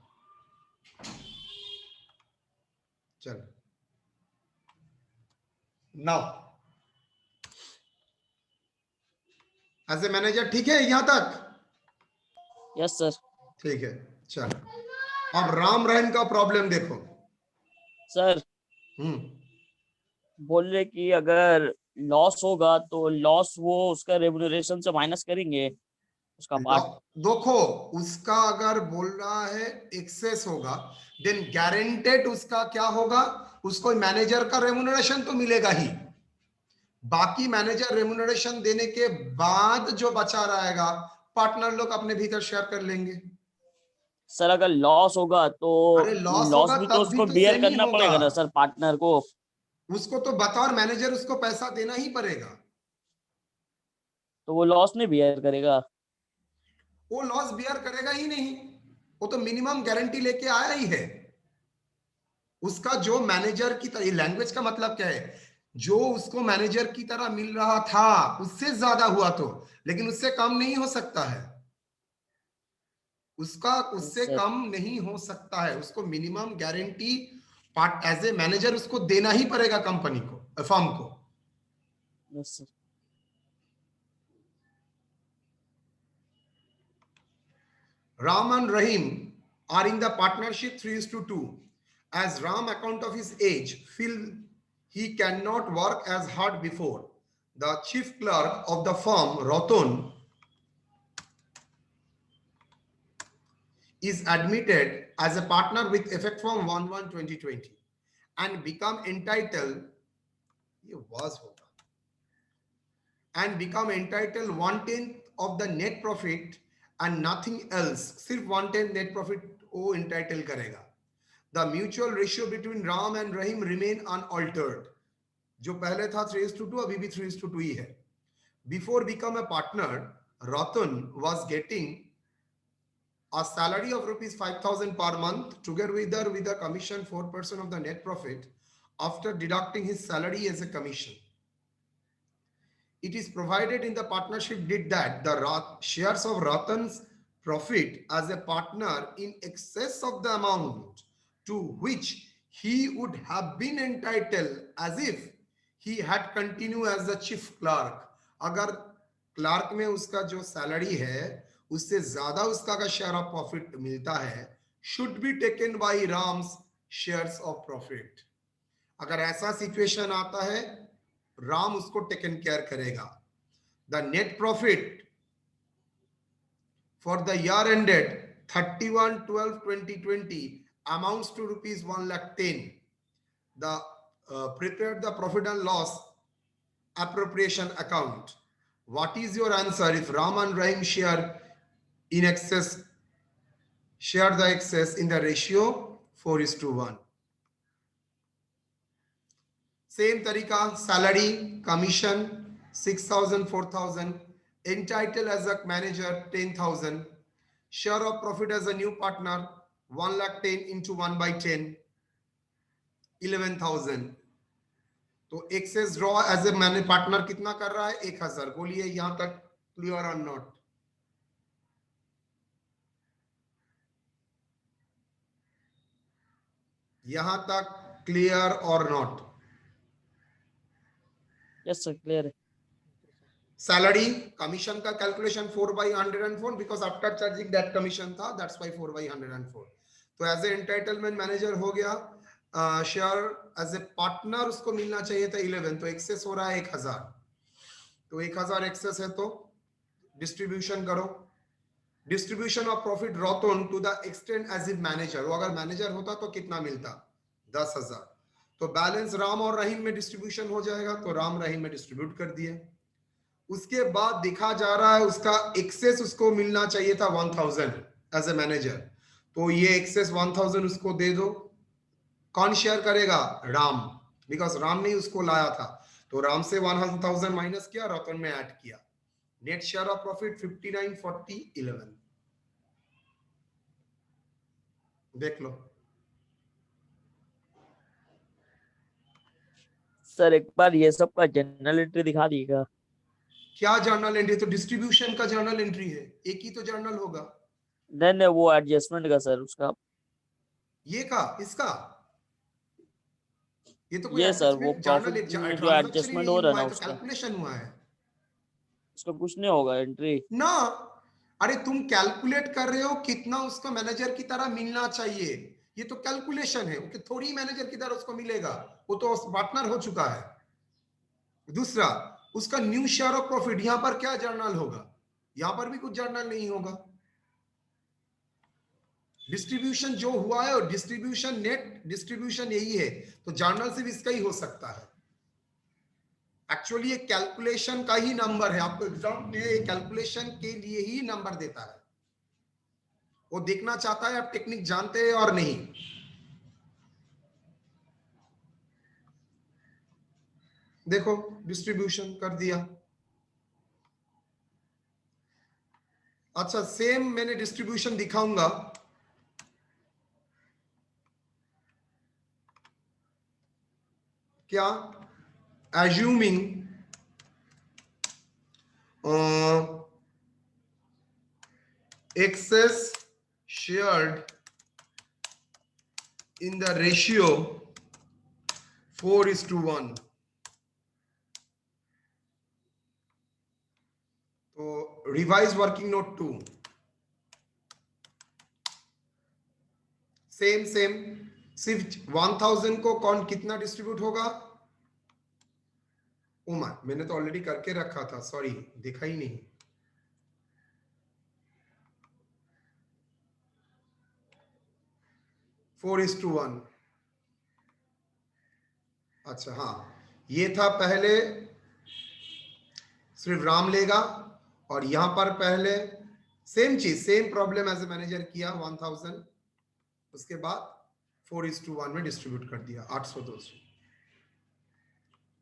चल नाउ एज ए मैनेजर ठीक है यहां तक? Yes sir. ठीक है चल, अब राम रहीम का प्रॉब्लम देखो। सर बोल रहे कि अगर लॉस होगा तो लॉस वो उसका रेम्यूनरेशन से माइनस करेंगे उसका पार्ट। देखो उसका अगर बोल रहा है एक्सेस होगा, देन गारंटेड उसका क्या होगा, उसको मैनेजर का रेम्यूनरेशन तो मिलेगा ही, बाकी मैनेजर रेम्यूनरेशन देने के बाद जो बचा रहेगा पार्टनर लोग अपने भीतर शेयर कर लेंगे। सर अगर लॉस होगा तो अरे लॉस लॉस होगा भी तो तब भी उसको तो बियर सेम ही करना होगा, पड़ेगा ना सर, पार्टनर को। उसको तो बतौर मैनेजर उसको पैसा देना ही पड़ेगा, तो वो लॉस नहीं बियर करेगा। वो लॉस बियर करेगा ही नहीं, वो तो मिनिमम गारंटी लेके आया ही है। उसका जो मैनेजर की तरह, लैंग्वेज का मतलब क्या है, जो उसको मैनेजर की तरह मिल रहा था उससे ज्यादा हुआ तो, लेकिन उससे कम नहीं हो सकता है, उसका उससे सर कम नहीं हो सकता है, उसको minimum guarantee part as a manager उसको देना ही पड़ेगा कंपनी को, फर्म को। Yes sir. Ram and Rahim are in the partnership 3:2. As Ram, account of his age, feel he cannot work as hard before. The chief clerk of the firm, Ratan, is admitted as a partner with effect from 1/1/2020 and become entitled, and become entitled 1/10 of the net profit and nothing else, सिर्फ 1/10 net profit वो entitle करेगा। The mutual ratio between Ram and Rahim remain unaltered, जो पहले था 3:2, अभी भी 3:2 ही है। Before become a partner, Ratan was getting a salary of rupees 5,000 per month together with a commission 4% of the net profit after deducting his salary as a commission. It is provided in the partnership deed that the shares of Ratan's profit as a partner in excess of the amount to which he would have been entitled as if he had continued as the chief clerk. अगर Clark में उसका जो salary है उससे ज्यादा उसका का share of profit मिलता है, should be taken by Ram's shares of profit. अगर ऐसा सिचुएशन आता है राम उसको टेकन केयर करेगा। The net profit for the year ended 31/12/2020 amounts to rupees 1,10,000. The prepared the profit and loss appropriation account. What is your answer if Ram and Rahim share in excess, share the excess in the ratio 4:1? Same tarika, salary, commission 6,000, 4,000, entitled as a manager 10,000, share of profit as a new partner 1,10,000 into 1/10, 11,000. तो axis draw as a मैने partner कितना कर रहा है 1,000। बोलिए यहां तक clear और नॉट? यहां तक क्लियर और नॉट? यस सर क्लियर है। सैलरी कमीशन का calculation 4/104 because after charging that commission था, दैट्स वाई 4/104। तो एज ए एंटाइटलमेंट मैनेजर हो गया। शेयर एज ए पार्टनर उसको मिलना चाहिए था 11, तो एक्सेस हो रहा है 1000, तो 1000 एक्सेस है, तो डिस्ट्रीब्यूशन करो। Distribution of profit rotten to the extent as if manager, वो अगर मैनेजर होता तो कितना मिलता? 10,000। तो बैलेंस राम और रहीम में डिस्ट्रीब्यूशन हो जाएगा, तो राम रहीम में डिस्ट्रीब्यूट कर दिए। उसके बाद दिखा जा रहा है उसका एक्सेस उसको मिलना चाहिए था 1000 एज ए मैनेजर, तो ये एक्सेस 1000 उसको दे दो। कौन शेयर करेगा? राम, बिकॉज राम ने उसको लाया था, तो राम से 1000 माइनस किया, रतन में ऐड किया। Net share of profit 59, 40, 11। देख लो। सर एक बार ये सब का जनरल एंट्री दिखा दीजिएगा। क्या जर्नल एंट्री? तो डिस्ट्रीब्यूशन का जर्नल एंट्री है, एक ही तो जर्नल होगा। नहीं नहीं वो एडजस्टमेंट का सर उसका। ये का इसका, ये तो कोई ये सर वो एडजस्टमेंट प्रॉफिट जर्नल, में जो ट्रांजैक्शन ही एडजस्टमेंट हो नहीं रहा है हुआ ना है, तो उसका कैलकुलेशन हुआ है उसका कुछ नहीं होगा एंट्री। ना। अरे तुम कैलकुलेट कर रहे हो कितना उसको मैनेजर की तरह मिलना चाहिए, ये तो कैलकुलेशन है, कि थोड़ी मैनेजर की तरह उसको मिलेगा, वो तो पार्टनर हो चुका है। दूसरा, उसका न्यू शेयर ऑफ प्रॉफिट, यहां पर क्या जर्नल होगा? यहां पर भी कुछ जर्नल नहीं होगा। डिस्ट्रीब्यूशन जो हुआ है, और डिस्ट्रीब्यूशन नेट डिस्ट्रीब्यूशन यही है, तो जर्नल सिर्फ इसका ही हो सकता है। एक्चुअली ये कैलकुलेशन का ही नंबर है, आपको एग्जाम में कैलकुलेशन के लिए ही नंबर देता है, वो देखना चाहता है आप टेक्निक जानते हैं और नहीं। देखो डिस्ट्रीब्यूशन कर दिया। अच्छा सेम मैंने डिस्ट्रीब्यूशन दिखाऊंगा। क्या? Assuming excess shared in the ratio 4:1, तो रिवाइज वर्किंग नोट 2, सेम सिर्फ 1000 को कौन कितना डिस्ट्रीब्यूट होगा? ओमा मैंने तो ऑलरेडी करके रखा था, सॉरी दिखा ही नहीं। Four is two one. अच्छा हाँ, ये था पहले सिर्फ राम लेगा, और यहां पर पहले सेम चीज, same problem as a manager किया 1000, उसके बाद 4:1 में डिस्ट्रीब्यूट कर दिया 800 200।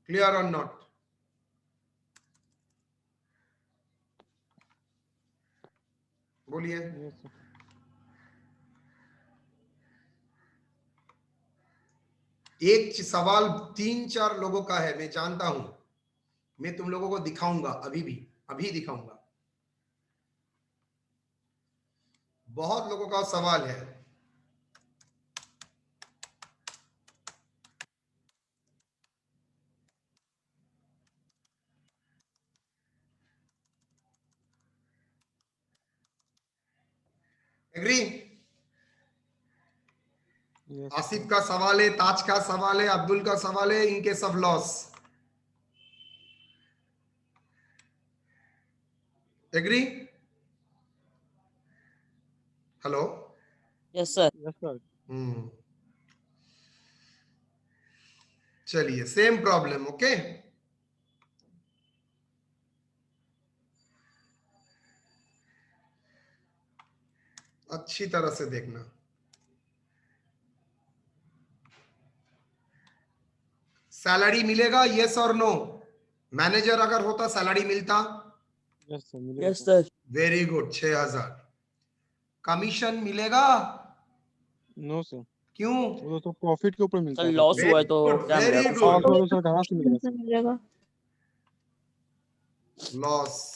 क्लियर और नॉट? बोलिए। एक सवाल 3-4 लोगों का है, मैं जानता हूं, मैं तुम लोगों को दिखाऊंगा, अभी दिखाऊंगा। बहुत लोगों का सवाल है। एग्री? आसिफ का सवाल है, ताज का सवाल है, अब्दुल का सवाल है, इनके सब loss. Agree? Hello? Yes sir. चलिए सेम प्रॉब्लम, ओके। अच्छी तरह से देखना। सैलरी मिलेगा यस और नो? मैनेजर अगर होता सैलरी मिलता? Yes sir. Very good, 6000। Commission मिलेगा? नो सर, क्यों? वो तो प्रॉफिट के ऊपर मिलता सर है लॉस सर। हुआ है तो क्या मिलेगा वेरी कुछ गुड। नहीं। 500 सर कहाँ से मिलेगा सर? मिलेगा। Loss.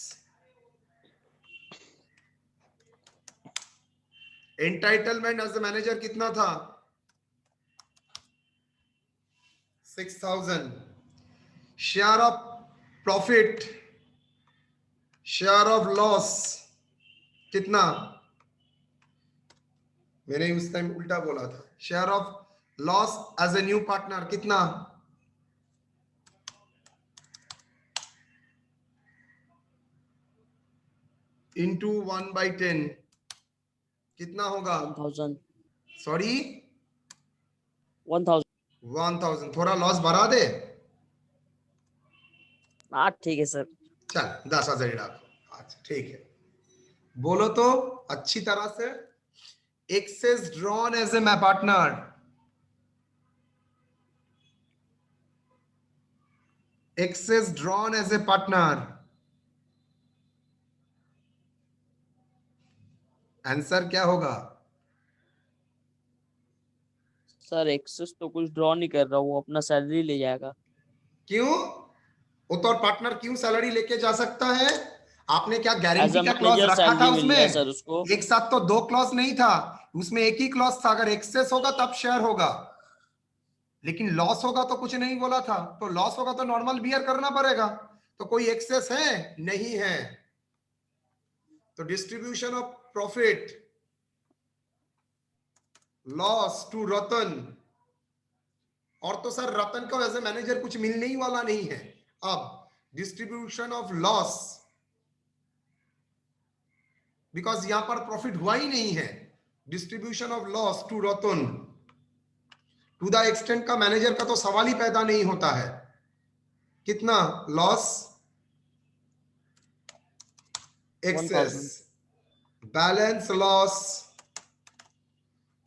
Entitlement as a manager कितना था? 6,000. Share of profit, share of loss कितना? मैंने उस टाइम उल्टा बोला था. Share of loss as a new partner कितना? Into 1/10 कितना होगा? 1000 सॉरी 1000. 1000. थोड़ा लॉस बढ़ा दे. हाँ ठीक है सर. चल 10,000 डालो. अच्छा ठीक है. बोलो तो अच्छी तरह से. Excess drawn as a my partner. Excess drawn as a partner. Answer क्या होगा? सर एक्सेस तो कुछ ड्रॉ नहीं कर रहा, वो अपना सैलरी ले जाएगा. क्यों? वो तो पार्टनर क्यों सैलरी लेके जा सकता है? आपने क्या एज गारंटी अ का क्लॉज मैनेजर रखा था सैलरी मिल रहा है उसमें? सर उसको. एक साथ तो 2 क्लॉज नहीं था, उसमें एक ही क्लॉज था. अगर एक्सेस होगा तब शेयर होगा, लेकिन लॉस होगा तो कुछ नहीं बोला था. तो लॉस होगा तो नॉर्मल बियर करना पड़ेगा. तो कोई एक्सेस है? नहीं है. तो distribution of profit loss to Ratan. और तो सर रतन को एज ए मैनेजर कुछ मिलने ही वाला नहीं है. अब डिस्ट्रीब्यूशन ऑफ लॉस, बिकॉज यहां पर प्रॉफिट हुआ ही नहीं है. Distribution of loss to Ratan to the extent का मैनेजर का तो सवाल ही पैदा नहीं होता है. कितना loss? Excess. Balance loss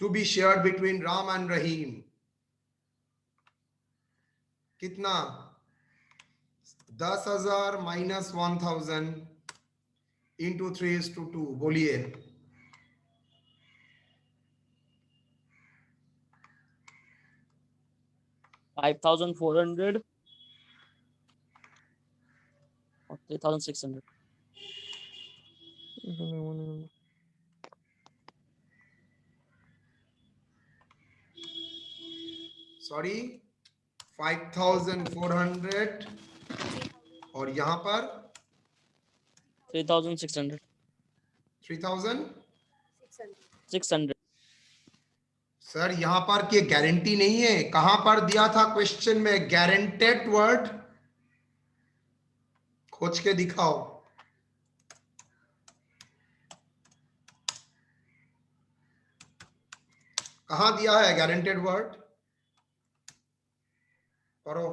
to be shared between Ram and Rahim. कितना? 10,000 माइनस 1,000 इंटू 3:2. बोलिए. $5,400 और 3,600. सॉरी 5,400 और यहां पर 3,600. 3,600. सर यहां पर की गारंटी नहीं है. कहां पर दिया था क्वेश्चन में गारंटेड वर्ड? खोज के दिखाओ. कहां दिया है गारंटेड वर्ड? करो.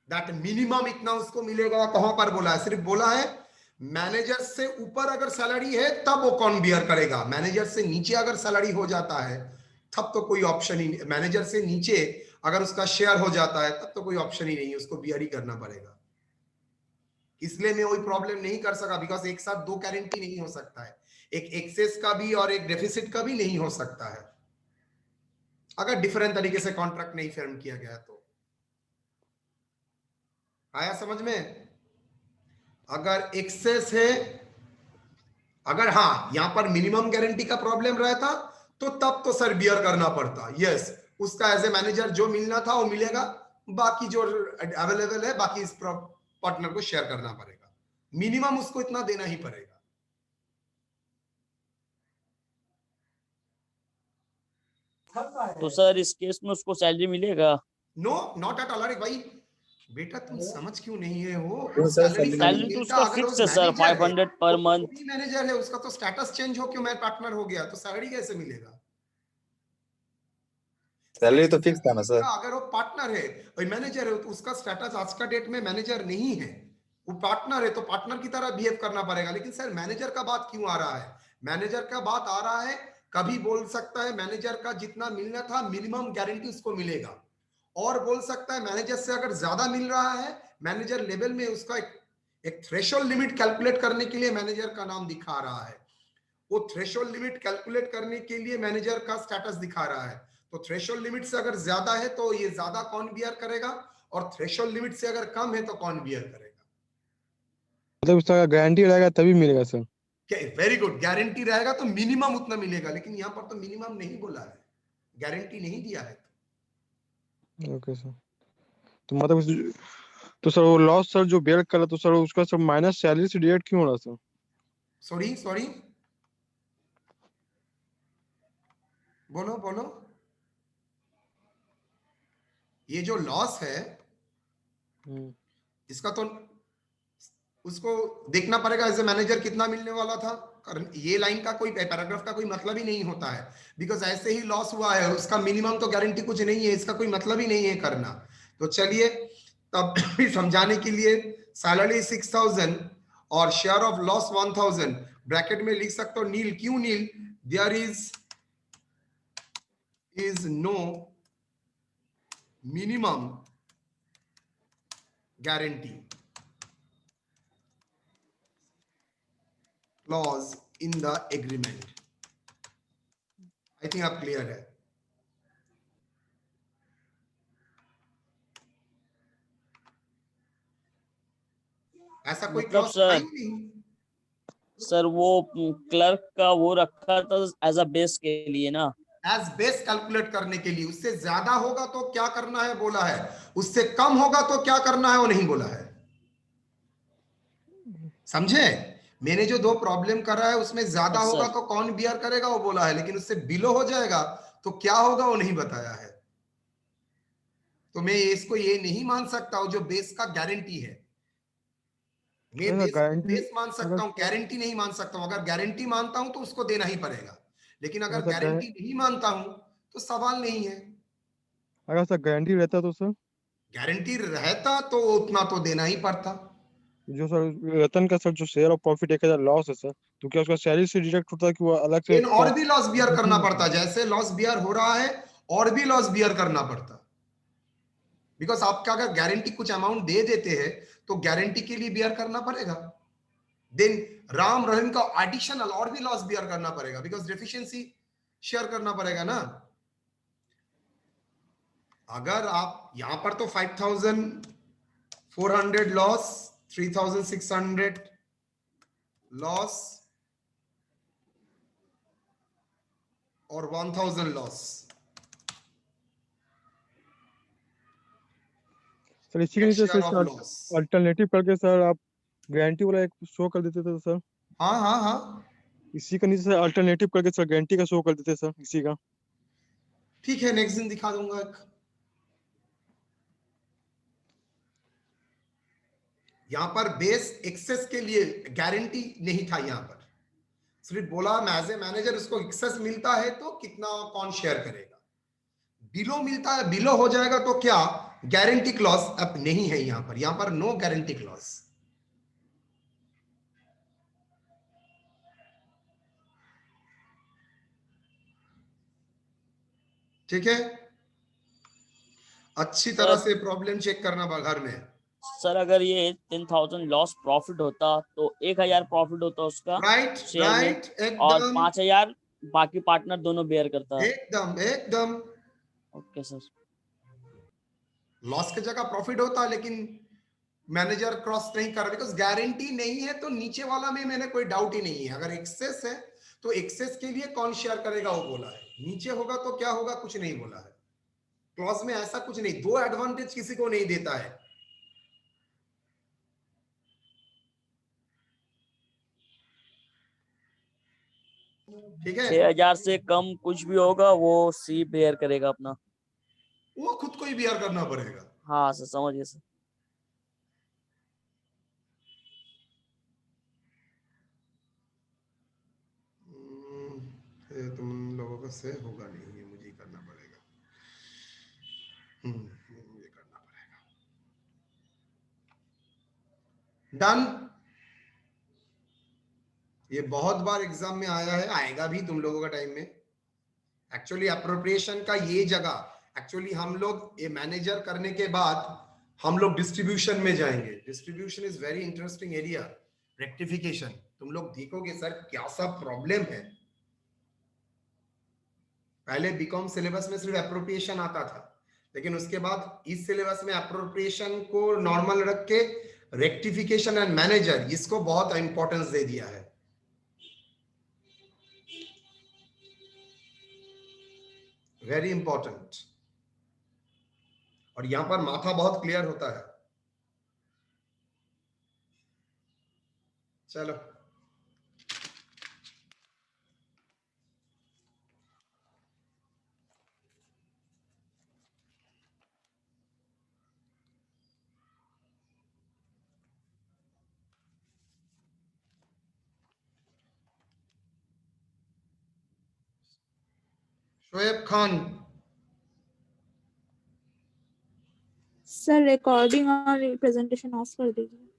दैट मिनिमम इतना उसको मिलेगा. कहां पर बोला है? सिर्फ बोला है मैनेजर से ऊपर अगर सैलरी है तब वो कौन बियर करेगा. मैनेजर से नीचे अगर सैलरी हो जाता है तब तो कोई ऑप्शन ही नहीं. मैनेजर से नीचे अगर उसका शेयर हो जाता है तब तो कोई ऑप्शन ही नहीं है, उसको बियर ही करना पड़ेगा. इसलिए मैं कोई प्रॉब्लम नहीं कर सका, बिकॉज एक साथ 2 गारंटी नहीं हो सकता है. एक एक्सेस का भी और एक डेफिसिट का भी नहीं हो सकता है अगर डिफरेंट तरीके से कॉन्ट्रैक्ट नहीं फर्म किया गया. तो आया समझ में? अगर एक्सेस है, अगर हाँ यहां पर मिनिमम गारंटी का प्रॉब्लम रहता तो तब तो सर बियर करना पड़ता. यस, उसका एज ए मैनेजर जो मिलना था वो मिलेगा, बाकी जो अवेलेबल है बाकी इस पार्टनर को शेयर करना पड़ेगा. मिनिमम उसको इतना देना ही पड़ेगा. तो सर इस केस में उसको सैलरी मिलेगा? No, not at all. अरे भाई बेटा तुम समझ क्यों नहीं है? वो सर, सैलरी तो उसका फिक्स है सर, 500 पर मंथ. मैनेजर है, उसका तो स्टेटस चेंज हो क्यों मैं पार्टनर हो गया तो सैलरी कैसे मिलेगा? सैलरी तो फिक्स था ना सर. अगर वो पार्टनर है और मैनेजर है तो उसका स्टेटस आज का डेट में मैनेजर नहीं है, वो पार्टनर है तो पार्टनर की तरह बिहेव करना पड़ेगा. लेकिन सर मैनेजर का बात क्यों आ रहा है? मैनेजर का बात आ रहा है, कभी बोल सकता है मैनेजर का जितना मिलना था मिनिमम गारंटी उसको मिलेगा, और बोल सकता है मैनेजर से अगर ज्यादा मिल रहा है मैनेजर लेवल में उसका एक थ्रेशोल्ड लिमिट कैलकुलेट करने के लिए मैनेजर का नाम दिखा रहा है. वो थ्रेशोल्ड लिमिट कैलकुलेट करने के लिए मैनेजर का स्टेटस दिखा रहा है. तो थ्रेशोल्ड लिमिट से अगर ज्यादा है तो ये ज्यादा कौन बियर करेगा, और थ्रेशोल्ड लिमिट से अगर कम है तो कौन बियर करेगा? मतलब उसका गारंटी रहेगा तभी मिलेगा सर. Very good. गारंटी रहेगा तो मिनिमम उतना मिलेगा, लेकिन यहां पर तो मिनिमम नहीं बोला है, गारंटी नहीं दिया है. Okay sir. तो मतलब तो सर वो लॉस सर जो बेयर कर रहा तो सर उसका सर माइनस सैलरी से डिडक्ट क्यों हो रहा सर? सॉरी बोलो बोलो। ये जो लॉस है इसका तो उसको देखना पड़ेगा एज ए मैनेजर कितना मिलने वाला था। ये लाइन का कोई पैराग्राफ का कोई मतलब ही नहीं होता है, बिकॉज ऐसे ही लॉस हुआ है उसका मिनिमम तो गारंटी कुछ नहीं है, इसका कोई मतलब ही नहीं है करना। तो चलिए तब भी समझाने के लिए सैलरी 6000 और शेयर ऑफ लॉस 1000 ब्रैकेट में लिख सकते हो नील। क्यों nil? There is no minimum guarantee clause in the agreement. I think आप क्लियर है। ऐसा कोई मतलब क्लॉज था ही सर नहीं। सर वो क्लर्क का वो रखा था एज अ बेस के लिए ना। एज बेस कैलकुलेट करने के लिए, उससे ज्यादा होगा तो क्या करना है बोला है, उससे कम होगा तो क्या करना है वो नहीं बोला है। समझे? मैंने जो दो प्रॉब्लम करा है उसमें ज्यादा यस होगा सर। तो कौन बियर करेगा वो बोला है, लेकिन उससे बिलो हो जाएगा तो क्या होगा वो नहीं बताया है। तो मैं इसको ये नहीं मान सकता हूं जो बेस का गारंटी है। मैं अगर बेस को गारंटी बेस मान अगर सकता हूं, गारंटी नहीं मान सकता हूं। अगर गारंटी मानता हूं तो उसको देना ही पड़ेगा, लेकिन अगर अगर गारंटी नहीं मानता हूं तो सवाल नहीं है। अगर सर गारंटी रहता तो सर गारंटी रहता तो उतना तो देना ही पड़ता। जो सर रतन का सर जो शेयर ऑफ प्रॉफिट 1000 लॉस है सर, तो क्या उसका सैलरी से डिडक्ट होता है कि वो अलग से लेकिन और भी लॉस बियर करना पड़ता, होता जैसे लॉस बियर हो रहा है और भी लॉस बियर करना पड़ता। बिकॉज आपका अगर गारंटी कुछ अमाउंट दे देते हैं तो गारंटी के लिए बियर करना पड़ेगा। देन राम रहीम का एडिशनल और भी लॉस बियर करना पड़ेगा, बिकॉज डेफिशिएंसी शेयर करना पड़ेगा ना। अगर आप यहां पर तो 5400 लॉस, 3600 लॉस और 1000 लॉस। सर इसी के नीचे share of sir loss. Alternative करके सर आप गारंटी वाला एक शो कर देते थे सर। हाँ हाँ हाँ इसी का नीचे सर अल्टरनेटिव करके सर गारंटी का शो कर देते सर इसी का। ठीक है, नेक्स्ट दिन दिखा दूंगा एक। यहां पर बेस एक्सेस के लिए गारंटी नहीं था, यहां पर सिर्फ बोला एज ए मैनेजर उसको एक्सेस मिलता है तो कितना कौन शेयर करेगा। बिलो मिलता है, बिलो हो जाएगा तो क्या गारंटी क्लॉज अब नहीं है यहां पर। यहां पर नो गारंटी क्लॉज। ठीक है, अच्छी तरह सर से प्रॉब्लम चेक करना घर में। सर अगर ये 10,000 लॉस प्रॉफिट होता तो 1,000 प्रॉफिट होता उसका राइट शेयर में, राइट, और एकदम 5,000 बाकी पार्टनर दोनों बेयर करता। एकदम एकदम। Okay sir. लॉस की जगह प्रॉफिट होता, लेकिन मैनेजर क्रॉस नहीं कर रहा, बिकॉज गारंटी नहीं है तो नीचे वाला में मैंने कोई डाउट ही नहीं है। अगर एक्सेस है तो एक्सेस के लिए कौन शेयर करेगा वो बोला है, नीचे होगा तो क्या होगा कुछ नहीं बोला है। क्लॉज में ऐसा कुछ नहीं, दो एडवांटेज किसी को नहीं देता है। ठीक है, 6,000 से कम कुछ भी होगा वो सी बेयर करेगा अपना। वो खुद को ही बियर करना पड़ेगा। हाँ सर समझिए सर। तुम लोगों का से होगा नहीं, ये मुझे ही करना पड़ेगा। ये करना पड़ेगा। डन। ये बहुत बार एग्जाम में आया है, आएगा भी तुम लोगों का टाइम में। एक्चुअली अप्रोप्रिएशन का ये जगह एक्चुअली हम लोग ये मैनेजर करने के बाद हम लोग डिस्ट्रीब्यूशन में जाएंगे। Distribution is very interesting area. Rectification तुम लोग देखोगे सर क्या सब प्रॉब्लम है। पहले बीकॉम सिलेबस में सिर्फ अप्रोप्रिएशन आता था, लेकिन उसके बाद इस सिलेबस में अप्रोप्रिएशन को नॉर्मल रख के रेक्टिफिकेशन एंड मैनेजर इसको बहुत इंपॉर्टेंस दे दिया है। Very important. और यहां पर माथा बहुत क्लियर होता है। चलो शोएब खान, सर रिकॉर्डिंग और प्रेजेंटेशन ऑफ कर दीजिए।